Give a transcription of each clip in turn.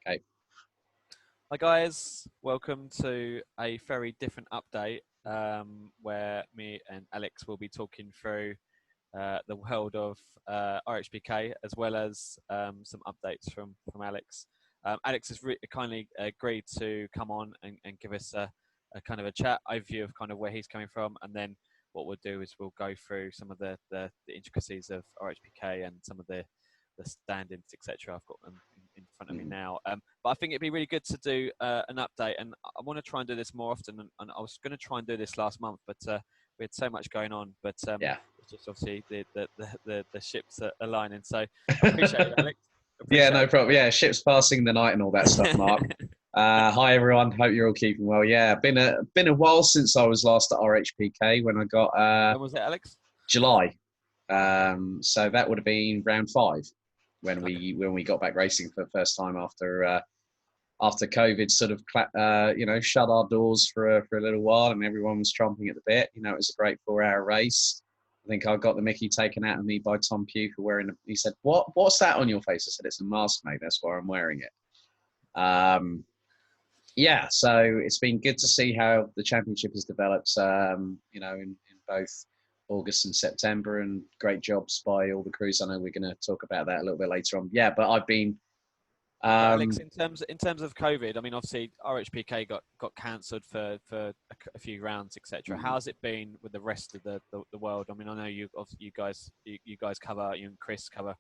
Okay. Hi guys, welcome to a very different update where me and Alex will be talking through the world of RHPK as well as some updates from Alex. Alex has kindly agreed to come on and give us a kind of a chat overview of kind of where he's coming from, and then what we'll do is we'll go through some of the intricacies of RHPK and some of the standings, etc. I've got them in front of me now. But I think it'd be really good to do an update, and I want to try and do this more often. And I was going to try and do this last month, but we had so much going on. But Yeah. it's just obviously the ships are aligning. So I appreciate it, Alex. Yeah, no problem. Yeah, ships passing the night and all that stuff, Mark. Hi everyone. Hope you're all keeping well. Yeah, been a while since I was last at RHPK when I got When was it, Alex? July. So that would have been round 5 when we got back racing for the first time after COVID sort of shut our doors for a little while, and everyone was chomping at the bit. It was a great 4-hour race. I think I got the mickey taken out of me by Tom Pugh for wearing it. He said, "What's that on your face?" I said, "It's a mask, mate. That's why I'm wearing it." Yeah, so it's been good to see how the championship has developed. In both August and September, and great jobs by all the crews. I know we're going to talk about that a little bit later on. Yeah, but I've been. Alex, in terms of COVID, I mean, obviously RHPK got cancelled for a few rounds, etc. How's it been with the rest of the world? I mean, I know you guys cover, you and Chris cover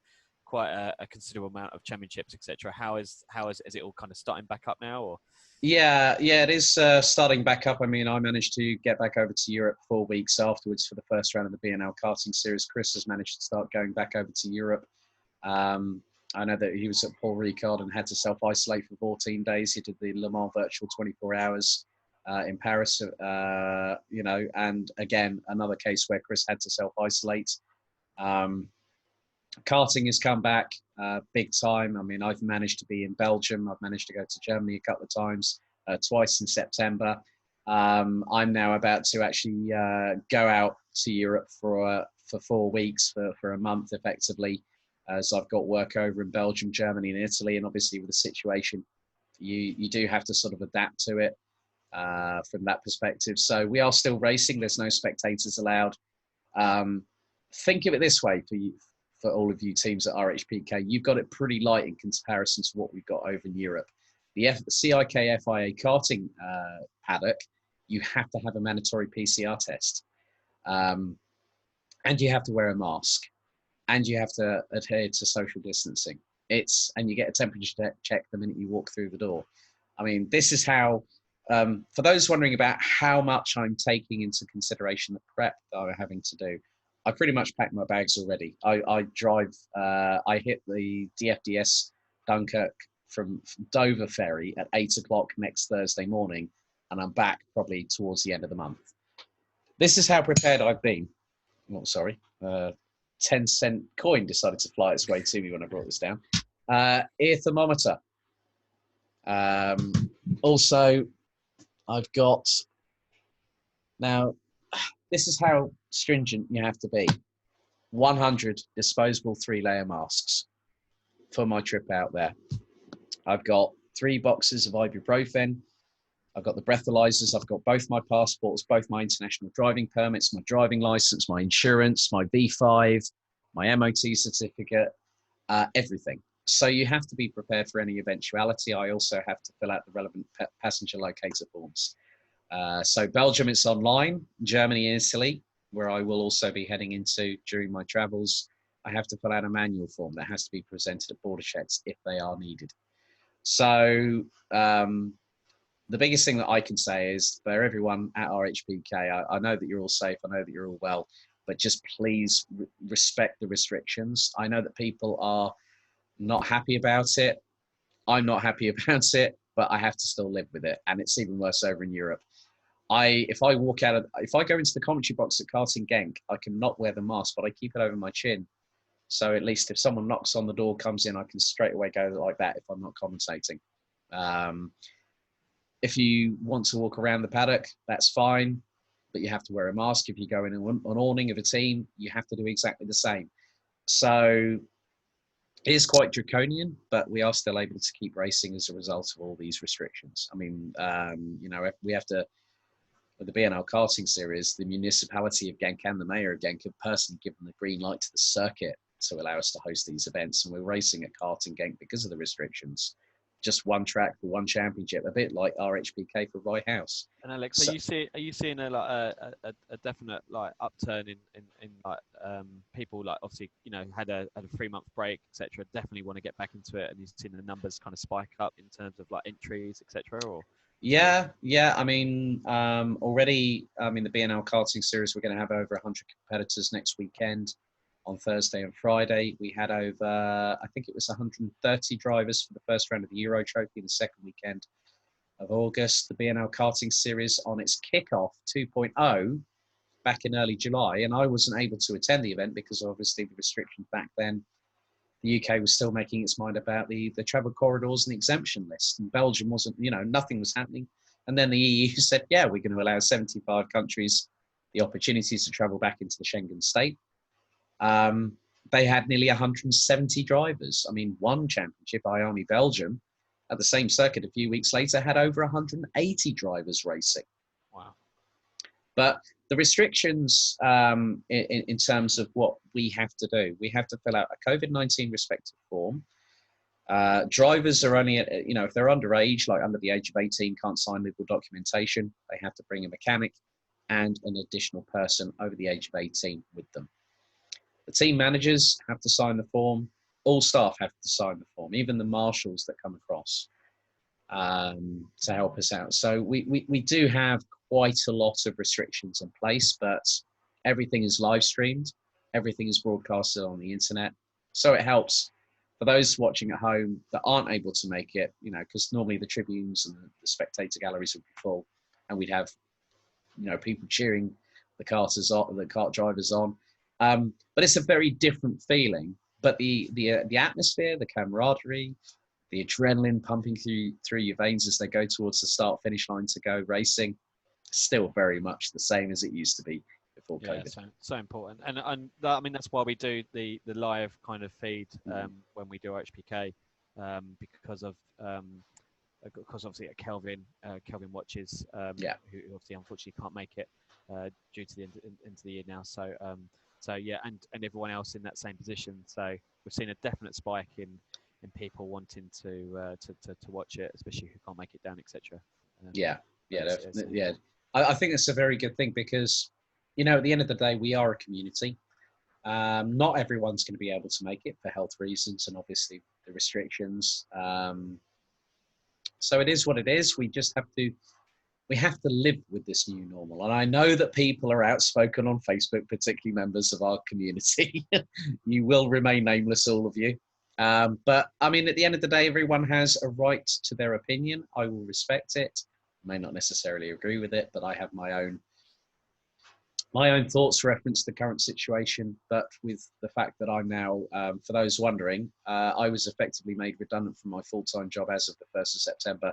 quite a considerable amount of championships, etc. Is it all kind of starting back up now, or? Yeah, it is starting back up. I mean, I managed to get back over to Europe 4 weeks afterwards for the first round of the B&L karting series. Chris has managed to start going back over to Europe. I know that he was at Paul Ricard and had to self-isolate for 14 days. He did the Le Mans virtual 24 hours in Paris, and again, another case where Chris had to self-isolate. Karting has come back big time. I mean, I've managed to be in Belgium. I've managed to go to Germany a couple of times, twice in September. I'm now about to actually go out to Europe for 4 weeks, for a month effectively, as I've got work over in Belgium, Germany and Italy. And obviously with the situation, you do have to sort of adapt to it from that perspective. So we are still racing. There's no spectators allowed. Think of it this way for all of you teams at RHPK, you've got it pretty light in comparison to what we've got over in Europe. The CIK FIA karting paddock, you have to have a mandatory PCR test. And you have to wear a mask. And you have to adhere to social distancing. And you get a temperature check the minute you walk through the door. I mean, this is how, for those wondering about how much I'm taking into consideration the prep that I'm having to do, I pretty much packed my bags already. I hit the DFDS Dunkirk from Dover ferry at 8 o'clock next Thursday morning, and I'm back probably towards the end of the month. This is how prepared I've been. Oh, sorry. 10-cent coin decided to fly its way to me when I brought this down. Ear thermometer. Also, I've got... Now, this is how stringent you have to be. 100 disposable 3-layer masks for my trip out there. I've got 3 boxes of ibuprofen. I've got the breathalyzers. I've got both my passports, both my international driving permits, my driving license, my insurance, my V5, my MOT certificate, everything. So you have to be prepared for any eventuality. I also have to fill out the relevant passenger locator forms. So Belgium, it's online. Germany and Italy, where I will also be heading into during my travels, I have to fill out a manual form that has to be presented at border checks if they are needed. So the biggest thing that I can say is for everyone at RHPK, I know that you're all safe. I know that you're all well, but just please respect the restrictions. I know that people are not happy about it. I'm not happy about it, but I have to still live with it. And it's even worse over in Europe. If I go into the commentary box at Karting Genk, I can not wear the mask, but I keep it over my chin. So at least if someone knocks on the door, comes in, I can straight away go like that if I'm not commentating. If you want to walk around the paddock, that's fine, but you have to wear a mask. If you go in an awning of a team, you have to do exactly the same. So It is quite draconian, but we are still able to keep racing as a result of all these restrictions. I mean, we have to, with the BNL karting series, the municipality of Genk and the mayor of Genk have personally given the green light to the circuit to allow us to host these events. And we're racing at Karting Genk because of the restrictions. Just one track for one championship, a bit like RHPK for Rye House. And Alex, So, are you seeing a definite like upturn in like people like obviously had a 3 month break, etc. Definitely want to get back into it, and you've seen the numbers kind of spike up in terms of like entries, etc. Or yeah. I mean, already, the BNL karting series, we're going to have over 100 competitors next weekend on Thursday and Friday. We had over, I think it was 130 drivers for the first round of the Euro Trophy, the second weekend of August. The BNL karting series on its kickoff 2.0 back in early July, and I wasn't able to attend the event because obviously the restrictions back then. The UK was still making its mind about the travel corridors and the exemption list, and Belgium wasn't, nothing was happening. And then the EU said, yeah, we're going to allow 75 countries the opportunities to travel back into the Schengen state. They had nearly 170 drivers. I mean, one championship, Army Belgium, at the same circuit a few weeks later, had over 180 drivers racing. wow. But the restrictions in terms of what we have to do, we have to fill out a COVID-19 respective form. Drivers are only, if they're underage, like under the age of 18, can't sign legal documentation. They have to bring a mechanic and an additional person over the age of 18 with them. The team managers have to sign the form. All staff have to sign the form, even the marshals that come across to help us out. So we do have quite a lot of restrictions in place, but everything is live streamed. Everything is broadcasted on the internet. So it helps for those watching at home that aren't able to make it, because normally the tribunes and the spectator galleries would be full, and we'd have, people cheering the karters on, the kart drivers on. But it's a very different feeling. But the atmosphere, the camaraderie, the adrenaline pumping through your veins as they go towards the start finish line to go racing, still very much the same as it used to be before COVID. So important, and I mean that's why we do the live kind of feed when we do HPK, because obviously at Kelvin watches, who obviously unfortunately can't make it due to the end of the year now. So yeah, and everyone else in that same position. So we've seen a definite spike in people wanting to watch it, especially who can't make it down, etc. Yeah. I think it's a very good thing because, at the end of the day, we are a community. Not everyone's going to be able to make it for health reasons and obviously the restrictions. So it is what it is. We have to live with this new normal. And I know that people are outspoken on Facebook, particularly members of our community. You will remain nameless, all of you. But I mean, at the end of the day, everyone has a right to their opinion. I will respect it. I may not necessarily agree with it, but I have my own thoughts reference the current situation. But with the fact that I'm now, for those wondering, I was effectively made redundant from my full-time job as of the 1st of September.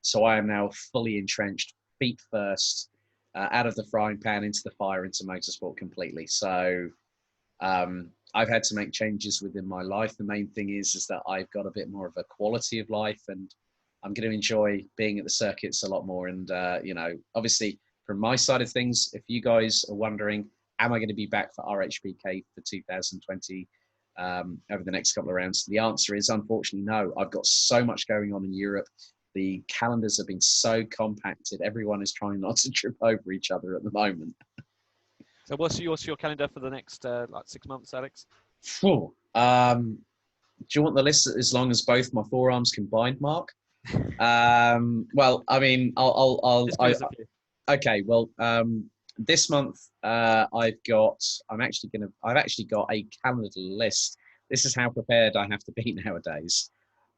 So I am now fully entrenched, feet first, out of the frying pan into the fire, into motorsport completely. So I've had to make changes within my life. The main thing is that I've got a bit more of a quality of life, and I'm going to enjoy being at the circuits a lot more. And, obviously from my side of things, if you guys are wondering, am I going to be back for RHPK for 2020 over the next couple of rounds? The answer is unfortunately no. I've got so much going on in Europe. The calendars have been so compacted. Everyone is trying not to trip over each other at the moment. So what's your calendar for the next 6 months, Alex? Do you want the list as long as both my forearms combined, Mark? Well, I mean, okay. Well, this month I've actually got a calendar list. This is how prepared I have to be nowadays.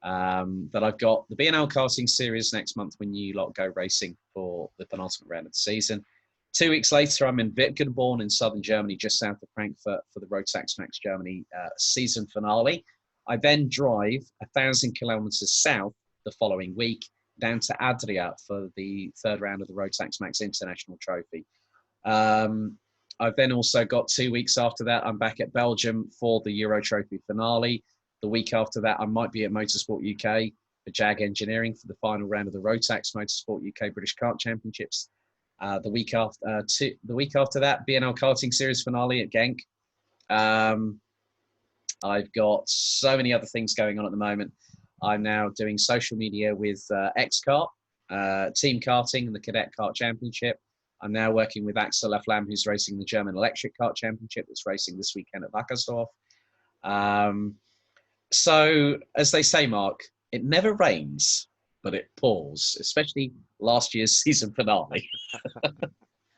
That I've got the BNL karting series next month when you lot go racing for the penultimate round of the season. 2 weeks later, I'm in Wittgenborn in southern Germany, just south of Frankfurt, for the Rotax Max Germany season finale. I then drive 1,000 kilometers south the following week down to Adria for the third round of the Rotax Max International Trophy. I've then also got 2 weeks after that, I'm back at Belgium for the Euro Trophy finale. The week after that, I might be at Motorsport UK for Jag Engineering for the final round of the Rotax Motorsport UK British Kart Championships. The week after that, B&L Karting Series finale at Genk. I've got so many other things going on at the moment. I'm now doing social media with X-Kart, Team Karting and the Cadet Kart Championship. I'm now working with Axel Laflamme, who's racing the German Electric Kart Championship that's racing this weekend at Wackersdorf. So, as they say, Mark, it never rains, but it pours, especially last year's season finale.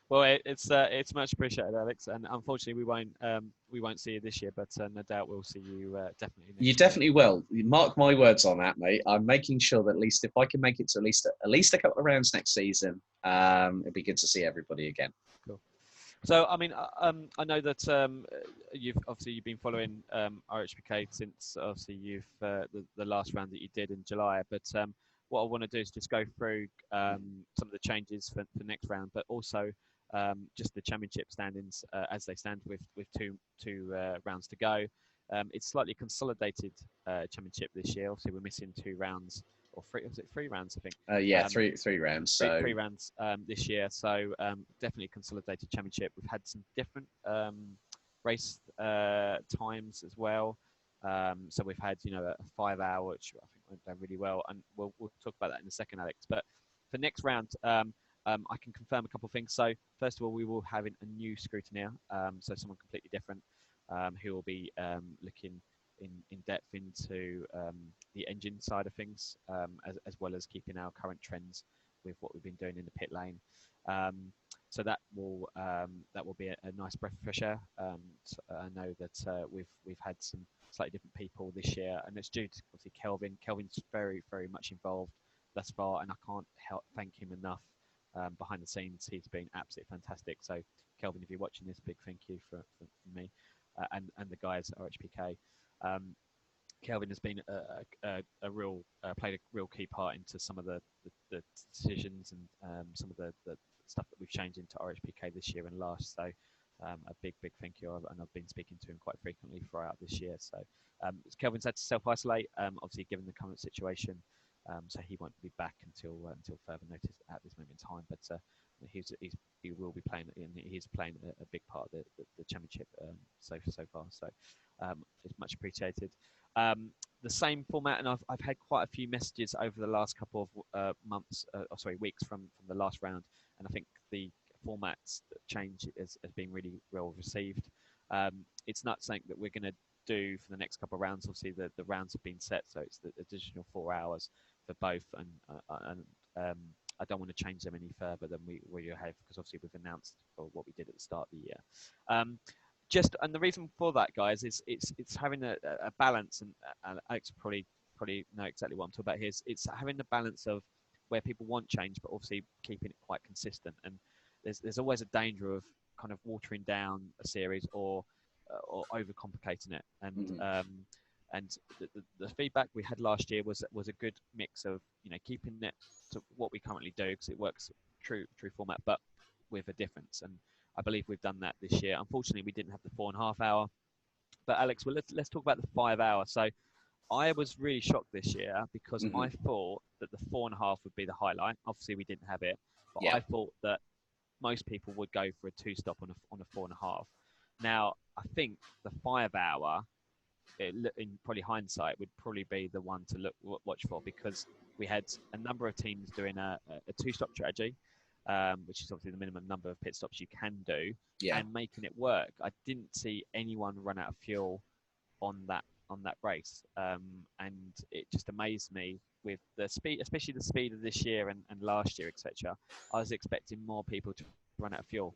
Well, it's much appreciated, Alex, and unfortunately we won't see you this year, but no doubt we'll see you definitely next You year. definitely will. Mark my words on that, mate. I'm making sure that at least if I can make it to at least a couple of rounds next season, it'd be good to see everybody again. Cool. So, I mean, I know that you've been following RHPK since obviously you've the last round that you did in July. But what I want to do is just go through some of the changes for next round, but also just the championship standings as they stand with two rounds to go. It's slightly consolidated championship this year. Obviously, we're missing 2 rounds. Or three rounds, I think? Three rounds. Three rounds this year. So definitely a consolidated championship. We've had some different race times as well. So we've had, a 5 hour, which I think went down really well. And we'll talk about that in a second, Alex. But for next round, I can confirm a couple of things. So first of all, we will have a new scrutineer. So someone completely different who will be looking in depth into the engine side of things, as well as keeping our current trends with what we've been doing in the pit lane. So that will be a nice breath of fresh air. So I know that we've had some slightly different people this year, and it's due to obviously Kelvin. Kelvin's very, very much involved thus far, and I can't help thank him enough. Behind the scenes, he's been absolutely fantastic. So Kelvin, if you're watching this, big thank you from me and the guys at RHPK. Kelvin has been a real played a real key part into some of the decisions and some of the stuff that we've changed into RHPK this year and last. So a big thank you, and I've been speaking to him quite frequently throughout this year. So Kelvin's had to self-isolate, obviously given the current situation. So he won't be back until further notice at this moment in time. But he will be playing, and he's playing a big part of the championship so far. So it's much appreciated. The same format, and I've had quite a few messages over the last couple of weeks from the last round, and I think the formats change has been really well received. It's not something that we're going to do for the next couple of rounds. Obviously, the rounds have been set, so it's the additional 4 hours for both, and I don't want to change them any further than we have, because obviously we've announced what we did at the start of the year. And the reason for that, guys, is it's having a balance, and Alex probably know exactly what I'm talking about here. It's having the balance of where people want change, but obviously keeping it quite consistent. And there's always a danger of kind of watering down a series or overcomplicating it. And and the feedback we had last year was a good mix of keeping it to what we currently do, because it works true format, but with a difference. And I believe we've done that this year. Unfortunately, we didn't have the 4.5 hour. But Alex, well, let's talk about the 5 hour. So I was really shocked this year because I thought that the 4.5 would be the highlight. Obviously, we didn't have it, but I thought that most people would go for a 2-stop on a 4.5. Now, I think the 5 hour, in probably hindsight, would probably be the one to watch for, because we had a number of teams doing a 2-stop strategy, which is obviously the minimum number of pit stops you can do, and making it work. I didn't see anyone run out of fuel on that race, and it just amazed me with the speed, especially the speed of this year and last year, etc. I was expecting more people to run out of fuel.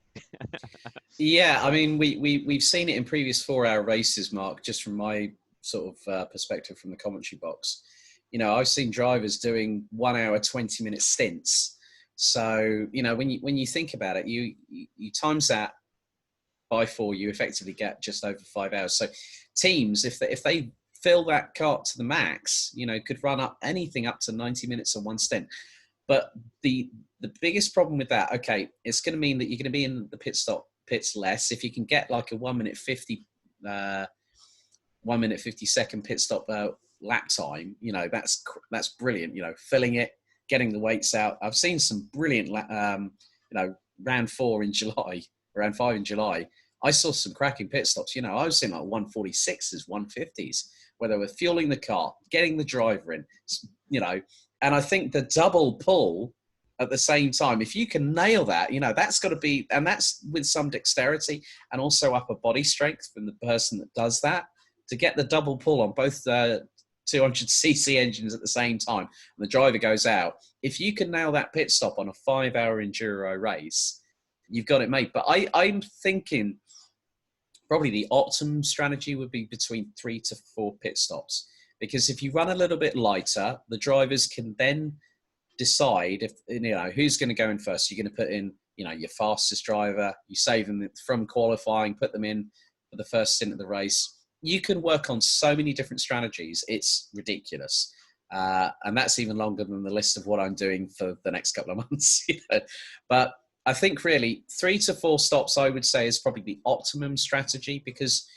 Yeah, I mean, we've seen it in previous 4-hour races, Mark, just from my sort of perspective from the commentary box. I've seen drivers doing 1 hour, 20-minute stints. So, when you think about it, you times that by 4, you effectively get just over 5 hours. So teams, if they fill that kart to the max, could run up anything up to 90 minutes on one stint. But the biggest problem with that, okay, it's going to mean that you're going to be in the pits less. If you can get like a 1 minute 50 1 minute 50-second pit stop lap time, that's brilliant. Filling it, getting the weights out. I've seen some brilliant, round 4 in July, round 5 in July. I saw some cracking pit stops. I was seeing like 146s, 150s, where they were fueling the car, getting the driver in, and I think the double pull at the same time, if you can nail that, that's got to be, and that's with some dexterity and also upper body strength from the person that does that, to get the double pull on both 200cc engines at the same time, and the driver goes out. If you can nail that pit stop on a 5-hour enduro race, you've got it made. But I'm thinking probably the optimum strategy would be between 3 to 4 pit stops, because if you run a little bit lighter, the drivers can then decide if who's going to go in first. You're going to put in your fastest driver, you save them from qualifying, put them in for the first stint of the race. You can work on so many different strategies, it's ridiculous, and that's even longer than the list of what I'm doing for the next couple of months. But I think really 3 to 4 stops, I would say, is probably the optimum strategy, because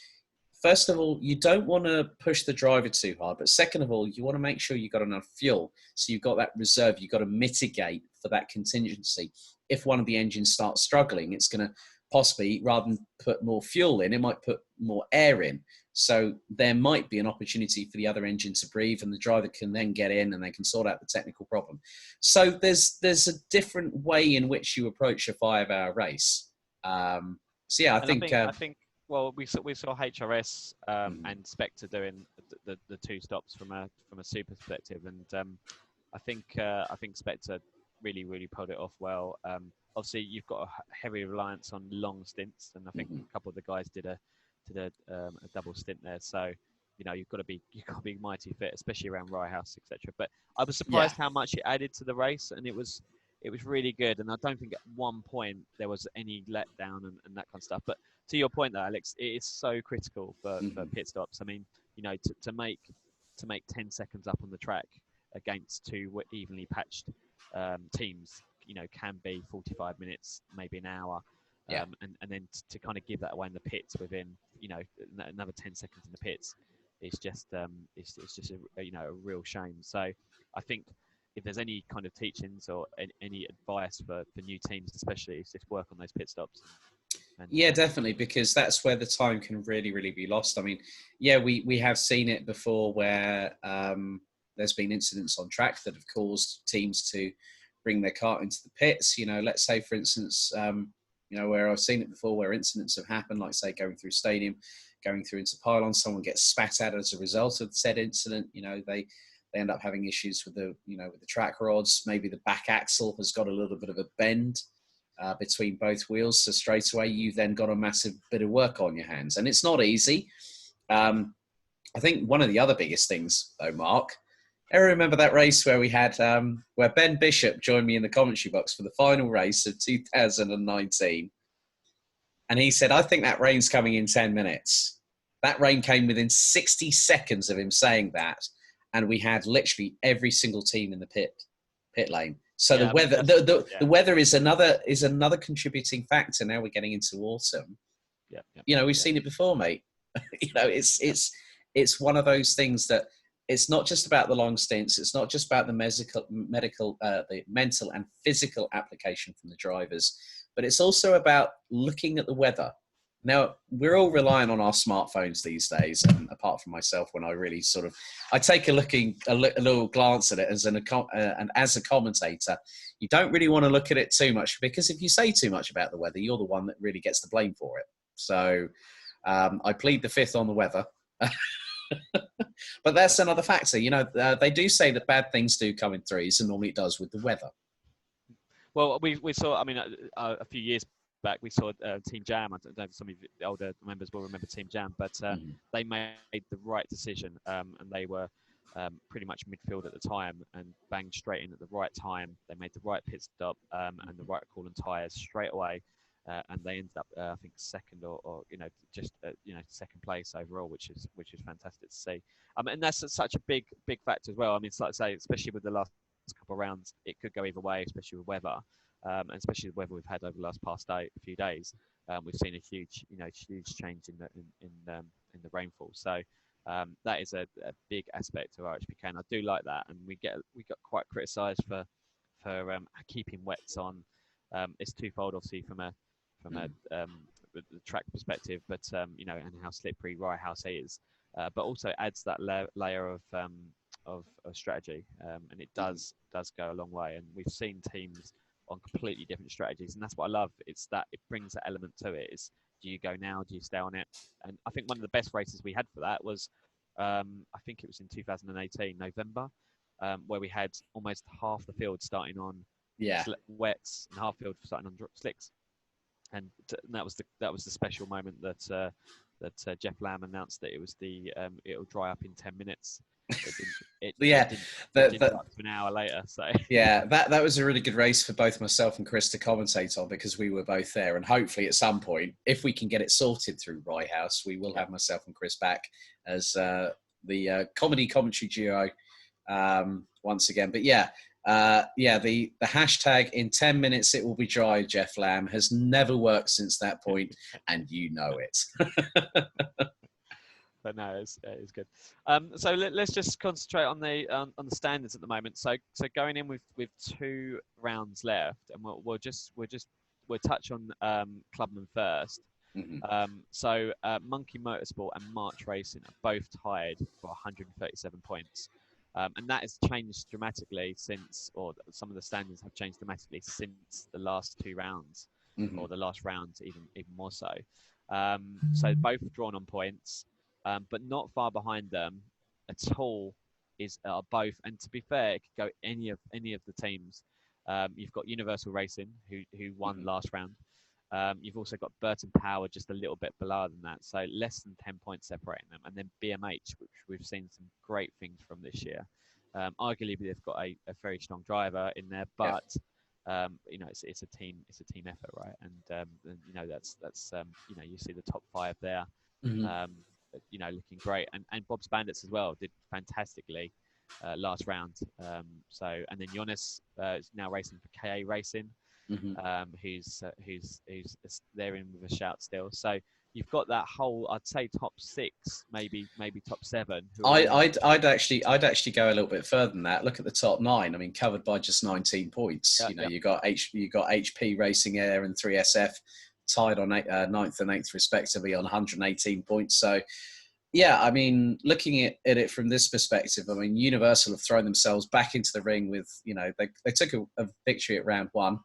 first of all, you don't want to push the driver too hard. But second of all, you want to make sure you've got enough fuel. So you've got that reserve. You've got to mitigate for that contingency. If one of the engines starts struggling, it's going to possibly, rather than put more fuel in, it might put more air in. So there might be an opportunity for the other engine to breathe, and the driver can then get in and they can sort out the technical problem. So there's a different way in which you approach a 5-hour race. I think well, we saw HRS and Spectre doing the 2 stops from a super perspective, and I think Spectre really pulled it off well. Obviously, you've got a heavy reliance on long stints, and I think a couple of the guys did a double stint there. So you've got to be mighty fit, especially around Rye House, etc. But I was surprised how much it added to the race, and it was really good. And I don't think at one point there was any letdown and that kind of stuff. But to your point, though, Alex, it is so critical for pit stops. I mean, to make 10 seconds up on the track against 2 evenly patched teams, can be 45 minutes, maybe an hour. And then to kind of give that away in the pits within, another 10 seconds in the pits, it's just a real shame. So I think if there's any kind of teachings or any advice for new teams, especially, is just work on those pit stops. Definitely, because that's where the time can really be lost. I mean, we have seen it before where there's been incidents on track that have caused teams to bring their car into the pits. Let's say, for instance, where I've seen it before, where incidents have happened, like say going through stadium, going through into pylons, someone gets spat at as a result of said incident. They end up having issues with the track rods. Maybe the back axle has got a little bit of a bend between both wheels. So straight away, you've then got a massive bit of work on your hands, and it's not easy. I think one of the other biggest things, though, Mark, I remember that race where we had where Ben Bishop joined me in the commentary box for the final race of 2019, and he said, "I think that rain's coming in 10 minutes." That rain came within 60 seconds of him saying that, and we had literally every single team in the pit lane. So the weather, the weather is another contributing factor. Now we're getting into autumn. We've seen it before, mate. It's one of those things that it's not just about the long stints. It's not just about the the mental and physical application from the drivers, but it's also about looking at the weather. Now, we're all relying on our smartphones these days, and apart from myself, when I really I take a little glance at it and as a commentator, you don't really want to look at it too much, because if you say too much about the weather, you're the one that really gets the blame for it. So I plead the fifth on the weather. But that's another factor. They do say that bad things do come in threes, and normally it does with the weather. Well, we saw, a few years back, we saw Team Jam. I don't know if some of the older members will remember Team Jam, but they made the right decision, and they were pretty much midfield at the time and banged straight in at the right time. They made the right pit stop and the right call and tyres straight away, and they ended up, I think, second or second place overall, which is fantastic to see. And that's such a big factor as well. It's like I say, especially with the last couple of rounds, it could go either way, especially with weather. And especially the weather we've had over the last few days, we've seen a huge change in the rainfall. So That is a big aspect of RHPK, and I do like that. And we got quite criticised for keeping wets on. It's twofold, obviously, from a the track perspective, but and how slippery Rye House is, but also adds that layer of strategy, and it does go a long way. And we've seen teams on completely different strategies, and that's what I love. It's that it brings that element to it. Is, do you go now? Do you stay on it? And I think one of the best races we had for that was, I think it was in 2018 November, where we had almost half the field starting on wets and half field starting on slicks, and that was the special moment that Jeff Lamb announced that it was it'll dry up in 10 minutes. It didn't up to an hour later. So yeah, that was a really good race for both myself and Chris to commentate on, because we were both there. And hopefully at some point, if we can get it sorted through Rye House, we will have myself and Chris back as the comedy commentary duo once again. But the hashtag "in 10 minutes it will be dry," Jeff Lamb, has never worked since that point, and you know it. But no, it's good. So let's just concentrate on the standards at the moment. So going in with 2 rounds left, and we'll touch on Clubman first. Mm-hmm. So Monkey Motorsport and March Racing are both tied for 137 points. And that has changed dramatically or some of the standards have changed dramatically since the last 2 rounds, mm-hmm. or the last round even more so. So both drawn on points, but not far behind them at all are both. And to be fair, it could go any of the teams. You've got Universal Racing, who won mm-hmm. last round. You've also got Burton Power just a little bit below than that, so less than 10 points separating them. And then BMH, which we've seen some great things from this year. Arguably, they've got a very strong driver in there, but it's a team effort, right? And that's you see the top 5 there, Mm-hmm. looking great. And Bob's Bandits as well did fantastically last round. And then Jonas is now racing for KA Racing. Mm-hmm. Who's there in with a shout still. So you've got that whole, I'd say, top 6, maybe top 7. I'd actually go a little bit further than that. Look at the top 9. I mean, covered by just 19 points. You got HP Racing Air and 3SF tied on 9th and 8th respectively on 118 points. So yeah, I mean, looking at it from this perspective, I mean, Universal have thrown themselves back into the ring with, they took a victory at round 1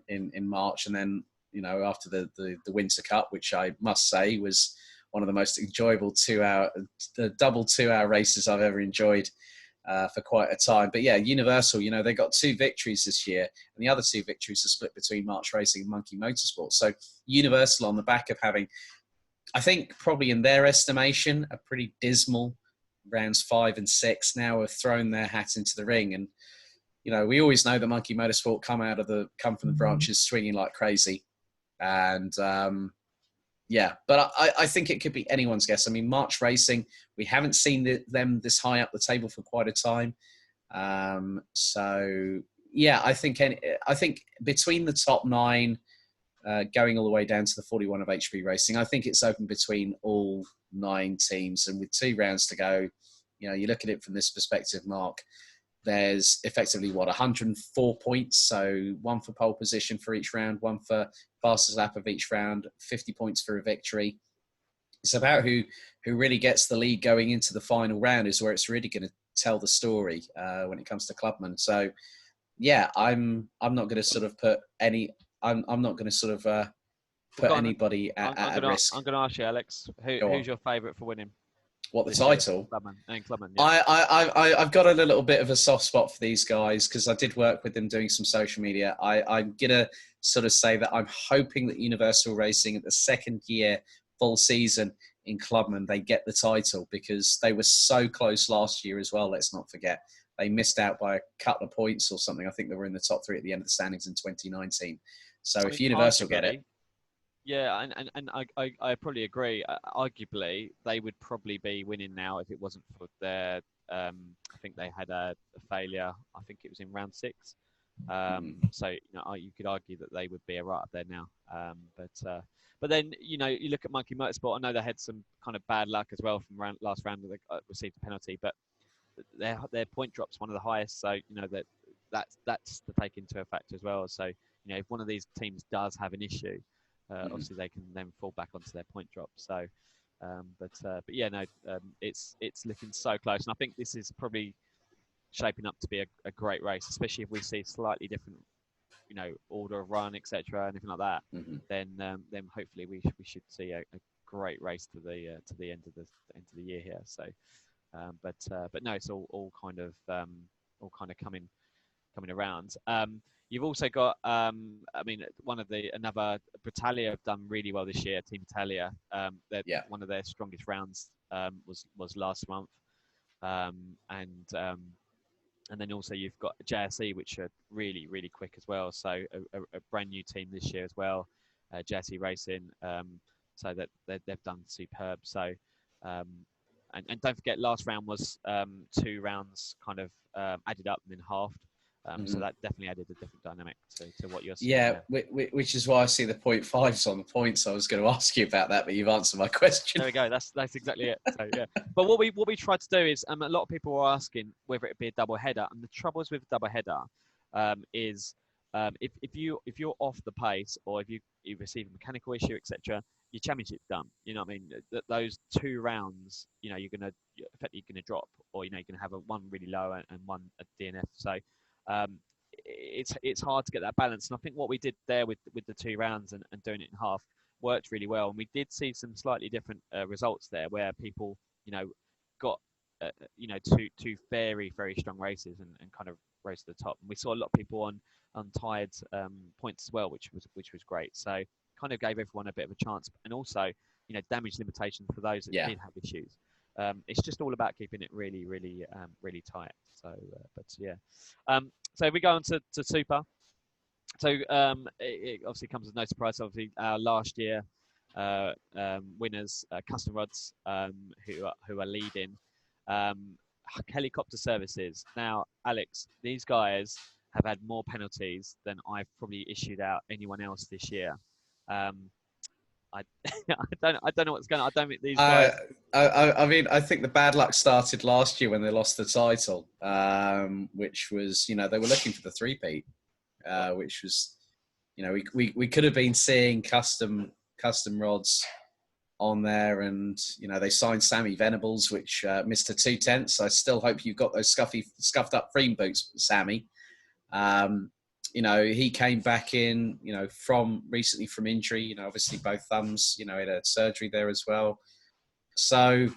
in March, and then after the Winter Cup, which I must say was one of the most enjoyable double 2-hour races I've ever enjoyed for quite a time. But yeah, Universal, they got 2 victories this year, and the other 2 victories are split between March Racing and Monkey Motorsport. So Universal, on the back of having, I think probably in their estimation, a pretty dismal rounds 5 and 6, now have thrown their hat into the ring. And we always know that Monkey Motorsport come from the branches swinging like crazy. And but I think it could be anyone's guess. I mean, March Racing, we haven't seen them this high up the table for quite a time. So yeah, I think between the top 9, going all the way down to the 41 of HP Racing, I think it's open between all 9 teams. And with 2 rounds to go, you look at it from this perspective, Mark, there's effectively 104 points. So 1 for pole position for each round, 1 for fastest lap of each round, 50 points for a victory. It's about who really gets the lead going into the final round is where it's really going to tell the story when it comes to Clubman. So yeah, I'm not going to sort of put any. I'm not going to sort of put anybody at risk. I'm going to ask you, Alex, who's your favourite for winning? What, the title? Clubman, yeah. I've got a little bit of a soft spot for these guys because I did work with them doing some social media. I'm going to sort of say that I'm hoping that Universal Racing at the 2nd year full season in Clubman, they get the title, because they were so close last year as well. Let's not forget. They missed out by a couple of points or something. I think they were in the top 3 at the end of the standings in 2019 . So if Universal get it. Yeah, and I probably agree. Arguably, they would probably be winning now if it wasn't for their. I think they had a failure. I think it was in round 6. So you could argue that they would be right up there now. But then you look at Monkey Motorsport. I know they had some kind of bad luck as well from last round that they received a penalty, but their point drop's one of the highest. So that's to take into effect as well. So if one of these teams does have an issue, obviously they can then fall back onto their point drop. So, it's looking so close, and I think this is probably shaping up to be a great race, especially if we see slightly different, order of run, etc., anything like that. Then hopefully we should see a great race to the end of the year here. So, but no, it's all kind of coming around. You've also got, another Britannia have done really well this year. Team Italia, one of their strongest rounds was last month, and then also you've got JSE, which are really, really quick as well. So a brand new team this year as well, JSE Racing. So that they've done superb. So, and don't forget, last round was 2 rounds kind of added up and then halved. So that definitely added a different dynamic to what you're seeing. Yeah, which is why I see the 0.5s on the points. I was going to ask you about that, but you've answered my question. There we go. That's exactly it. So, yeah. But what we tried to do is, a lot of people were asking whether it be a double header, and the troubles with double header is if you're off the pace, or if you receive a mechanical issue, etc., your championship's done. You know what I mean? Those 2 rounds, you're effectively gonna drop, or you're gonna have one really low and one at DNF. So it's hard to get that balance. And I think what we did there with the 2 rounds and doing it in half worked really well. And we did see some slightly different results there, where people got two very, very strong races and kind of rose to the top. And we saw a lot of people on tied points as well, which was great. So kind of gave everyone a bit of a chance, and also damage limitations for those that did have issues. It's just all about keeping it really, really, really tight. So, so if we go on to Super. So it obviously comes as no surprise. Obviously, our last year winners, Custom Rods, who are leading. Helicopter Services. Now, Alex, these guys have had more penalties than I've probably issued out anyone else this year. I don't know what's going on. I don't think these guys. I think the bad luck started last year when they lost the title, which was they were looking for the 3-peat, which was we could have been seeing custom rods on there, and they signed Sammy Venables, which missed a 2/10. I still hope you've got those scuffed up frame boots, Sammy. He came back in, recently from injury, obviously both thumbs, he had surgery there as well. So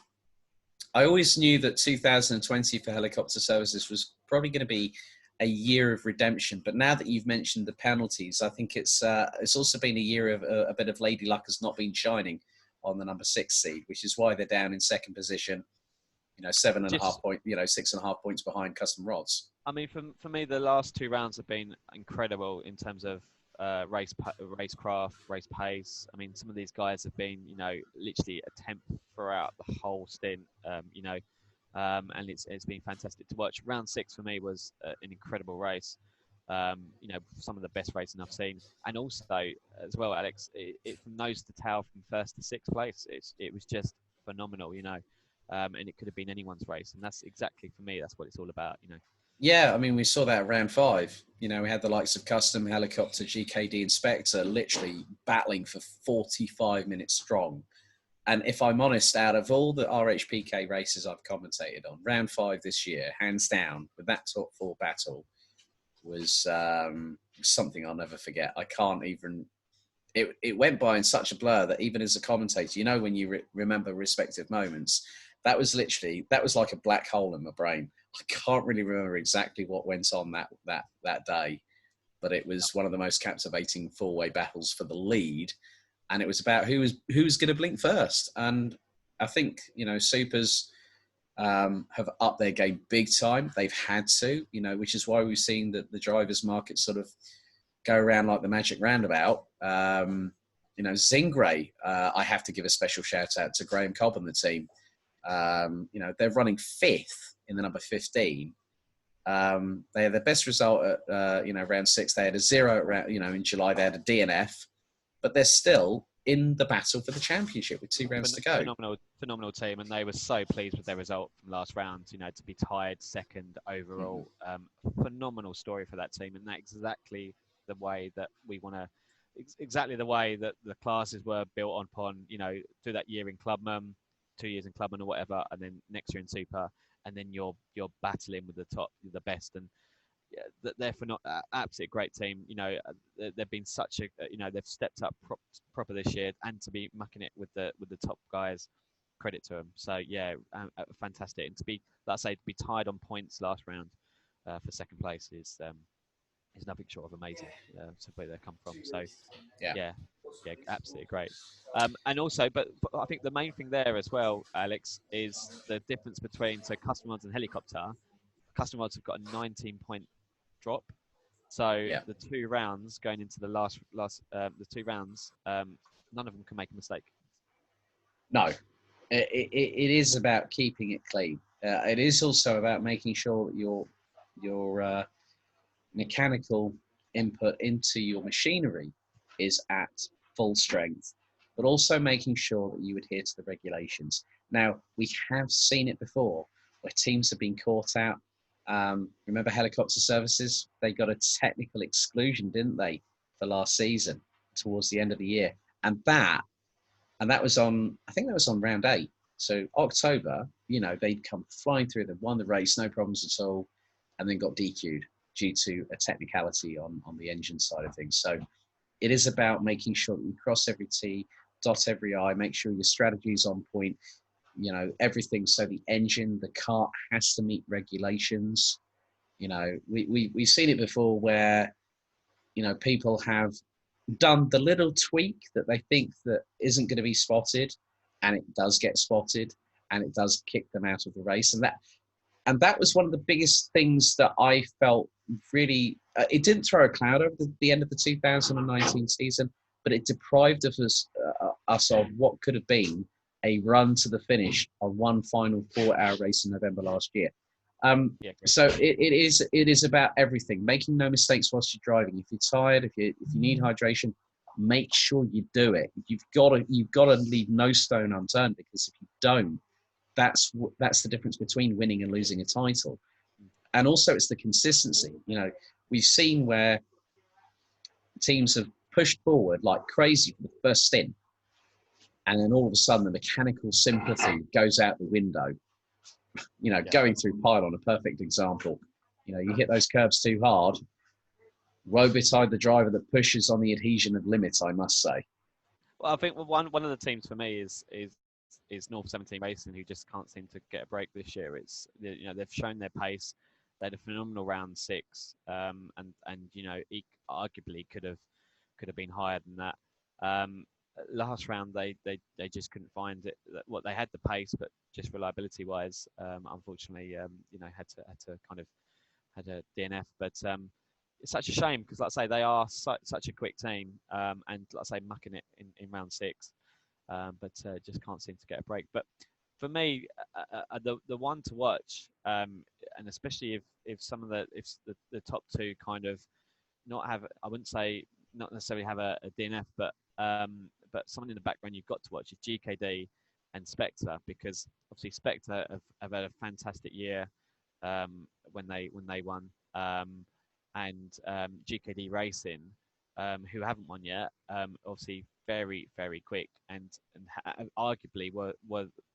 I always knew that 2020 for Helicopter Services was probably going to be a year of redemption. But now that you've mentioned the penalties, I think it's also been a year of a bit of lady luck has not been shining on the number 6 seed, which is why they're down in second position. 7.5 points, 6.5 points behind Custom Rods. I mean, for me, the last 2 rounds have been incredible in terms of racecraft, race pace. I mean, some of these guys have been, literally a tenth throughout the whole stint. And it's been fantastic to watch. Round 6 for me was an incredible race. Some of the best racing I've seen, and also as well, Alex, from nose to tail, from 1st to 6th place, it was just phenomenal. And it could have been anyone's race, and that's exactly, for me, that's what it's all about. Yeah, I mean, we saw that at round 5. We had the likes of Custom, Helicopter, GKD, and Spectre literally battling for 45 minutes strong. And if I'm honest, out of all the RHPK races I've commentated on, round 5 this year, hands down, with that top 4 battle, was something I'll never forget. I can't even... It went by in such a blur that even as a commentator, when you remember respective moments, that was like a black hole in my brain. I can't really remember exactly what went on that day, but it was one of the most captivating 4-way battles for the lead, and it was about who was going to blink first. And I think Supers have upped their game big time. They've had to, which is why we've seen that the drivers' market sort of go around like the magic roundabout. Zingray, I have to give a special shout out to Graham Cobb and the team. They're running 5th in the number 15. They had their best result at round 6. They had a 0 at round, in July. They had a DNF, but they're still in the battle for the championship with 2 rounds to go. Phenomenal team, and they were so pleased with their result from last round. To be tied second overall, phenomenal story for that team, and that's exactly the way that we want to. Exactly the way that the classes were built upon. Through that year in Clubman, 2 years in Clubman or whatever, and then next year in Super, and then you're battling with the best, and they're absolutely great team. They've been such a they've stepped up proper this year, and to be mucking it with the top guys, credit to them. So fantastic, and to be tied on points last round for second place is nothing short of amazing. To where they come from. So yeah, absolutely great. And also, but I think the main thing there as well, Alex, is the difference between Custom Mods and Helicopter. Custom Mods have got a 19-point drop. So the 2 rounds going into the last the 2 rounds, none of them can make a mistake. No, it is about keeping it clean. It is also about making sure that your mechanical input into your machinery is at full strength, but also making sure that you adhere to the regulations. Now, we have seen it before where teams have been caught out. Remember Helicopter Services? They got a technical exclusion, didn't they, for last season towards the end of the year. And that was on, I think that was on round 8. So October, they'd come flying through, they won the race, no problems at all, and then got DQ'd due to a technicality on the engine side of things. So it is about making sure that you cross every T, dot every I, make sure your strategy is on point, everything. So the engine, the kart has to meet regulations. We've seen it before where, people have done the little tweak that they think that isn't going to be spotted, and it does get spotted, and it does kick them out of the race. And that was one of the biggest things that I felt really, it didn't throw a cloud over the end of the 2019 season, but it deprived of us of what could have been a run to the finish on one final 4-hour race in November last year. So it is about everything, making no mistakes whilst you're driving. If you're tired, if you need hydration, make sure you do it. You've got to leave no stone unturned, because if you don't, that's the difference between winning and losing a title. And also it's the consistency. We've seen where teams have pushed forward like crazy for the first stint, and then all of a sudden the mechanical sympathy goes out the window. Going through pylon, a perfect example. You hit those curves too hard, woe betide the driver that pushes on the adhesion of limits, I must say. Well, I think one of the teams for me is North 17 Racing, who just can't seem to get a break this year. It's they've shown their pace. They had a phenomenal round 6, and arguably could have been higher than that. Last round they just couldn't find it. What they had the pace, but just reliability wise, unfortunately, had to kind of had a DNF. But it's such a shame, because, like I say, they are such a quick team, and like I say, mucking it in round 6. But just can't seem to get a break. But for me, the one to watch, and especially if some of the top 2 kind of I wouldn't say not necessarily have a DNF, but someone in the background you've got to watch is GKD and Spectre, because obviously Spectre have had a fantastic year when they won, and GKD Racing, who haven't won yet, obviously very, very quick, and arguably were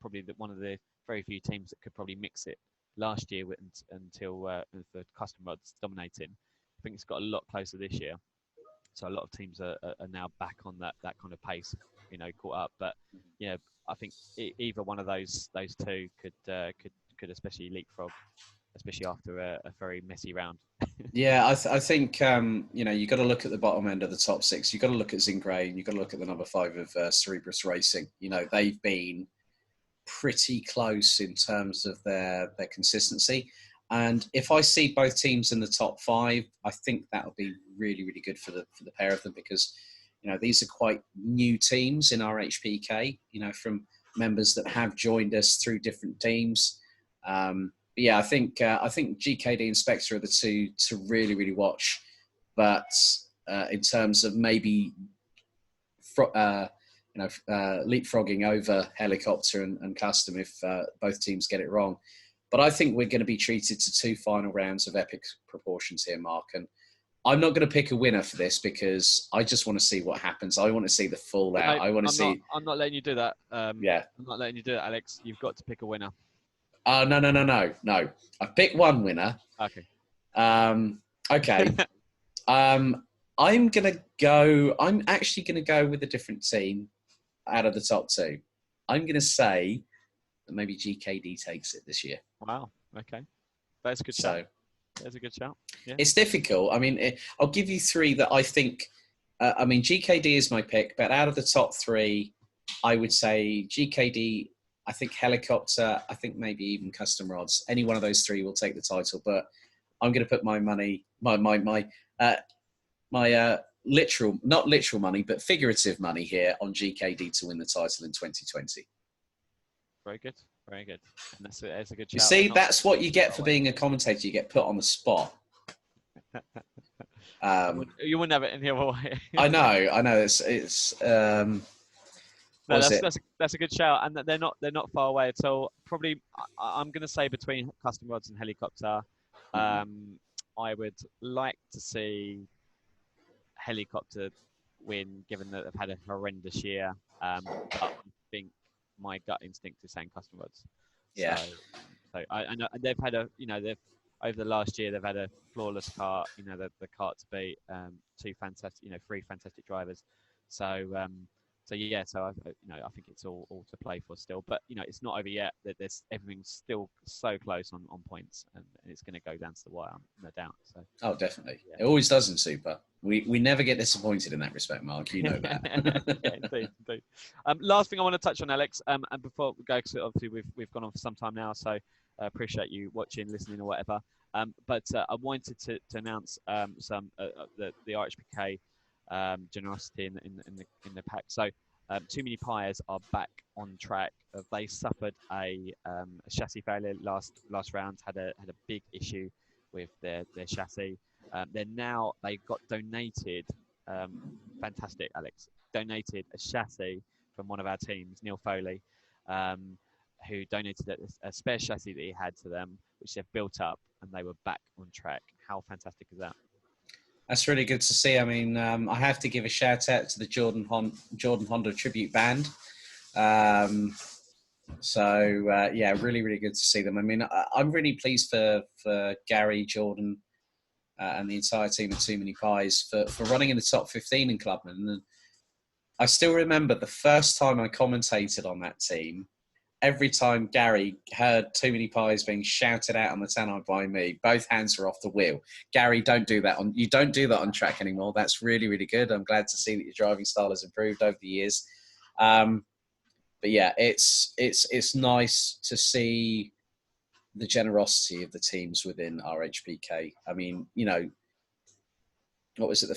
probably one of the very few teams that could probably mix it last year until the Custom Mods dominating. I think it's got a lot closer this year, so a lot of teams are now back on that kind of pace, caught up. But I think either one of those 2 could especially leapfrog, especially after a very messy round. Yeah, I think you've got to look at the bottom end of the top 6. You've got to look at Zingray, and you've got to look at the number 5 of Cerebrus Racing. They've been pretty close in terms of their consistency. And if I see both teams in the top 5, I think that will be really, really good for the pair of them, because these are quite new teams in RHPK. From members that have joined us through different teams. yeah, I think GKD and Spectre are the two to really watch. But in terms of maybe leapfrogging over helicopter and custom if both teams get it wrong. But I think we're going to be treated to two final rounds of epic proportions here, Mark. And I'm not going to pick a winner for this because I just want to see what happens. I want to see the fallout. I want to see. I'm not letting you do that. Yeah. I'm not letting you do that, Alex. You've got to pick a winner. No. I picked one winner. Okay. Okay. I'm actually gonna go with a different team out of the top two. I'm going to say that maybe GKD takes it this year. Wow. Okay. That's a good shout. That's a good shout. Yeah. It's difficult. I mean, I'll give you three that I think. GKD is my pick, but out of the top three, I would say GKD. I think Helicopter. I think maybe even Custom Rods. Any one of those three will take the title. But I'm going to put my money, my literal, not literal money, but figurative money here on GKD to win the title in 2020. Very good. Very good. And that's a good shout. You see, that's what you get for being a commentator. You get put on the spot. You wouldn't have it any other way. I know. That's a good shout, and they're not far away at all. Probably, I'm going to say between Custom Rods and Helicopter. I would like to see Helicopter win, given that they've had a horrendous year. But I think my gut instinct is saying Custom Rods. Yeah. So I know they've had they've over the last year they've had a flawless kart. The kart to beat, three fantastic drivers. So I think it's all to play for still. But it's not over yet. Everything's still so close on points, and it's going to go down to the wire, no doubt. So. Oh, definitely. Yeah. It always does in Super. We never get disappointed in that respect, Mark. You know that. Yeah, indeed. Last thing I want to touch on, Alex, and before we go, because obviously we've gone on for some time now, so I appreciate you watching, listening, or whatever. But I wanted to announce some the RHPK generosity in the pack. So Too Many Pies are back on track. They suffered a chassis failure last round. Had a big issue with their chassis. They got donated. Fantastic, Alex. Donated a chassis from one of our teams, Neil Foley, who donated a spare chassis that he had to them, which they've built up, and they were back on track. How fantastic is that? That's really good to see. I mean, I have to give a shout out to the Jordan Honda tribute band. Really good to see them. I mean, I'm really pleased for Gary, Jordan, and the entire team of Too Many Pies for running in the top 15 in Clubman. And I still remember the first time I commentated on that team. Every time Gary heard Too Many Pies being shouted out on the tannoy by me, both hands were off the wheel. Gary, you don't do that on track anymore. That's really, really good. I'm glad to see that your driving style has improved over the years. But yeah, it's nice to see the generosity of the teams within RHPK. I mean, what was it?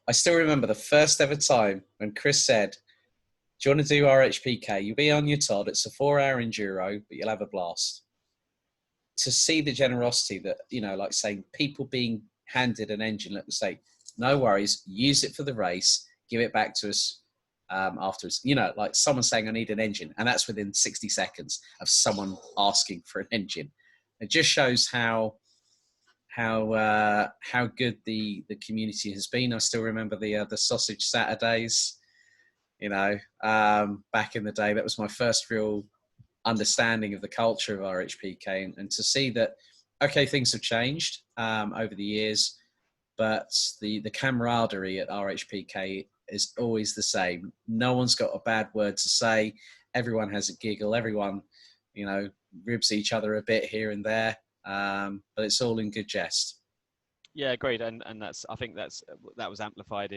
I still remember the first ever time when Chris said, "Do you want to do RHPK? You'll be on your Todd. It's a 4-hour enduro, but you'll have a blast." To see the generosity that, like saying people being handed an engine, let them say, "No worries, use it for the race, give it back to us afterwards." Like someone saying, "I need an engine," and that's within 60 seconds of someone asking for an engine. It just shows how good the community has been. I still remember the Sausage Saturdays. Back in the day, that was my first real understanding of the culture of RHPK, and to see that, okay, things have changed over the years, but the camaraderie at RHPK is always the same. No one's got a bad word to say. Everyone has a giggle. Everyone, ribs each other a bit here and there, but it's all in good jest. Yeah, agreed, and I think that was amplified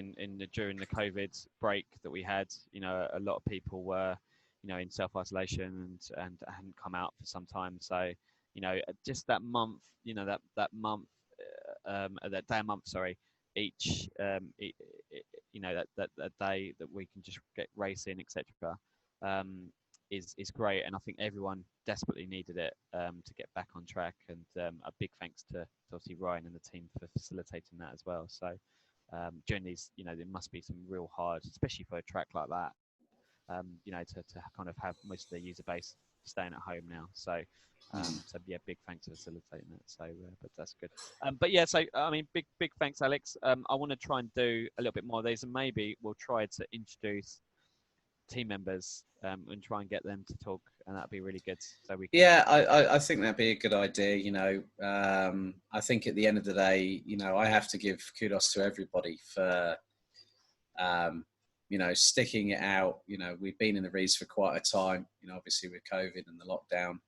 during the COVID break that we had. A lot of people were, in self-isolation and hadn't come out for some time. So, just that month, that day a month, sorry, each, that day that we can just get racing, etc. is great, and I think everyone desperately needed it to get back on track. And a big thanks to obviously Ryan and the team for facilitating that as well. So during these, there must be some real hard, especially for a track like that, to kind of have most of their user base staying at home now. So so yeah, big thanks for facilitating that. So but that's good. But yeah, so I mean, big thanks, Alex. I want to try and do a little bit more of these, and maybe we'll try to introduce team members and try and get them to talk, and that'd be really good. So we can... Yeah, I think that'd be a good idea. I think at the end of the day, I have to give kudos to everybody for sticking it out. We've been in the reeds for quite a time, obviously with COVID and the lockdown.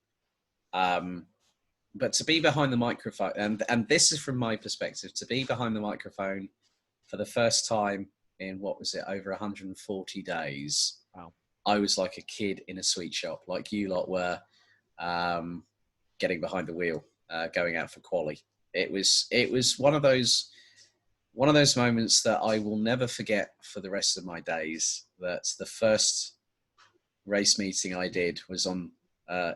But to be behind the microphone, and this is from my perspective, to be behind the microphone for the first time in, what was it, over 140 days. Wow. I was like a kid in a sweet shop, like you lot were, getting behind the wheel, going out for quali. It was one of those moments that I will never forget for the rest of my days. That the first race meeting I did was on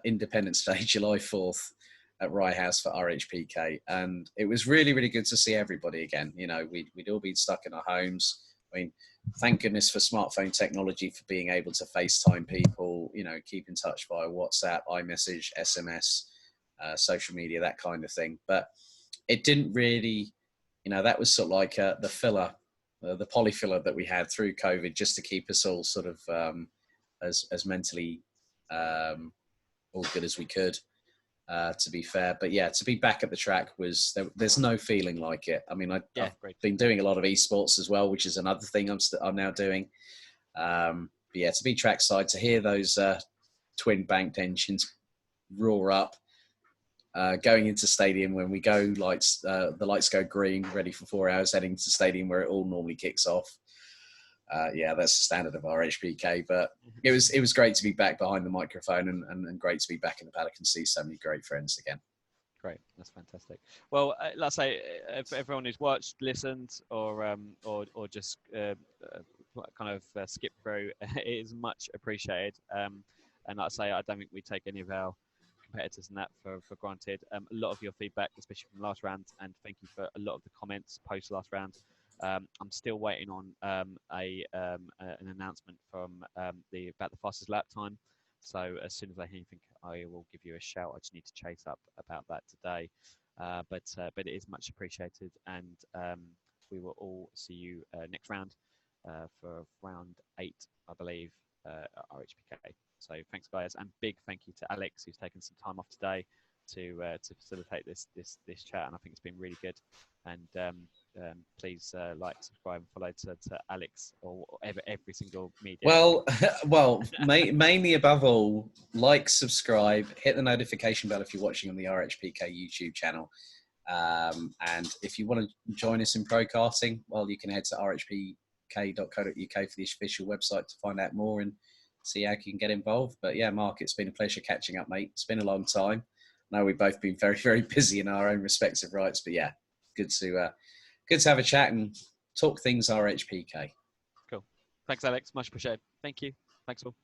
Independence Day, July 4th, at Rye House for RHPK, and it was really, really good to see everybody again. We'd all been stuck in our homes. I mean, thank goodness for smartphone technology, for being able to FaceTime people, keep in touch via WhatsApp, iMessage, SMS, social media, that kind of thing. But it didn't really, that was sort of like the filler, the polyfiller that we had through COVID, just to keep us all sort of as mentally all good as we could. To be fair, but yeah, to be back at the track there's no feeling like it. I mean, I've been doing a lot of esports as well, which is another thing I'm now doing. But yeah, to be trackside, to hear those twin banked engines roar up, going into stadium when we go lights, the lights go green, ready for 4 hours, heading to stadium where it all normally kicks off. Yeah, that's the standard of RHPK, but it was great to be back behind the microphone and great to be back in the paddock and see so many great friends again. Great, that's fantastic. Well, let's say if everyone who's watched, listened, or just kind of skip through, it is much appreciated. And like I say, I don't think we take any of our competitors and that for granted. A lot of your feedback, especially from last round, and thank you for a lot of the comments post last round. I'm still waiting on an announcement from about the fastest lap time. So as soon as I hear anything, I will give you a shout. I just need to chase up about that today. But it is much appreciated, and we will all see you next round for round 8, I believe, at RHPK. So thanks, guys, and big thank you to Alex, who's taken some time off today to facilitate this chat, and I think it's been really good. And please like, subscribe, and follow to Alex or every single media. Well, mainly above all, like, subscribe, hit the notification bell if you're watching on the RHPK YouTube channel. And if you want to join us in pro karting, well, you can head to rhpk.co.uk for the official website to find out more and see how you can get involved. But yeah, Mark, it's been a pleasure catching up, mate. It's been a long time. I know we've both been very, very busy in our own respective rights, but yeah, good to have a chat and talk things RHPK. Cool. Thanks, Alex. Much appreciated. Thank you. Thanks all.